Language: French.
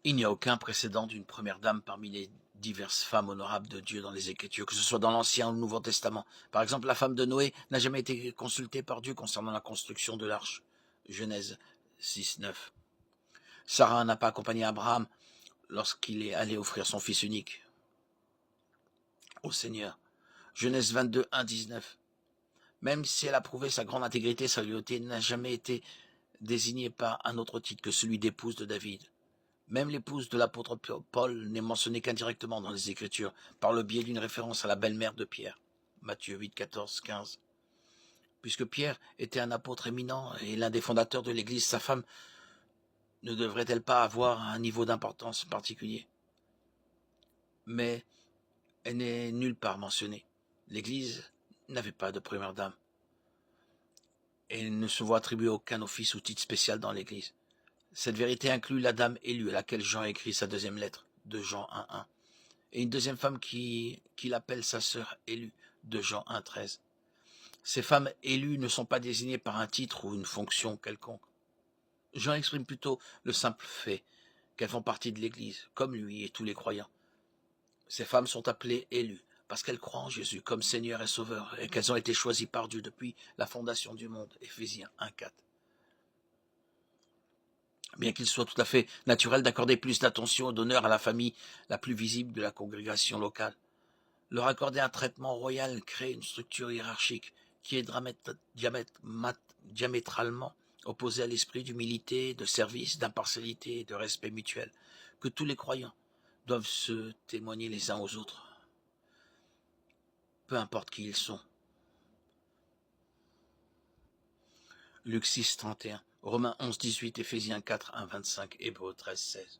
Il n'y a aucun précédent d'une première dame parmi les diverses femmes honorables de Dieu dans les Écritures, que ce soit dans l'Ancien ou le Nouveau Testament. Par exemple, la femme de Noé n'a jamais été consultée par Dieu concernant la construction de l'arche. Genèse 6, 9. Sarah n'a pas accompagné Abraham lorsqu'il est allé offrir son fils unique au Seigneur. Genèse 22, 1, 19. Même si elle a prouvé sa grande intégrité et sa loyauté, n'a jamais été désignée par un autre titre que celui d'épouse de David. Même l'épouse de l'apôtre Paul n'est mentionnée qu'indirectement dans les Écritures, par le biais d'une référence à la belle-mère de Pierre. Matthieu 8, 14, 15. Puisque Pierre était un apôtre éminent et l'un des fondateurs de l'Église, sa femme ne devrait-elle pas avoir un niveau d'importance particulier? Mais elle n'est nulle part mentionnée. L'Église n'avait pas de première dame. Et il ne se voit attribuer aucun office ou titre spécial dans l'Église. Cette vérité inclut la dame élue à laquelle Jean écrit sa deuxième lettre, de Jean 1.1, et une deuxième femme qu'il appelle sa sœur élue, de Jean 1.13. Ces femmes élues ne sont pas désignées par un titre ou une fonction quelconque. Jean exprime plutôt le simple fait qu'elles font partie de l'Église, comme lui et tous les croyants. Ces femmes sont appelées élues parce qu'elles croient en Jésus comme Seigneur et Sauveur et qu'elles ont été choisies par Dieu depuis la fondation du monde. Éphésiens 1.4. Bien qu'il soit tout à fait naturel d'accorder plus d'attention et d'honneur à la famille la plus visible de la congrégation locale, leur accorder un traitement royal crée une structure hiérarchique qui est diamétralement opposée à l'esprit d'humilité, de service, d'impartialité et de respect mutuel que tous les croyants doivent se témoigner les uns aux autres, peu importe qui ils sont. Luc 6, 31, Romains 11, 18, Éphésiens 4, 1, 25, Hébreux 13, 16.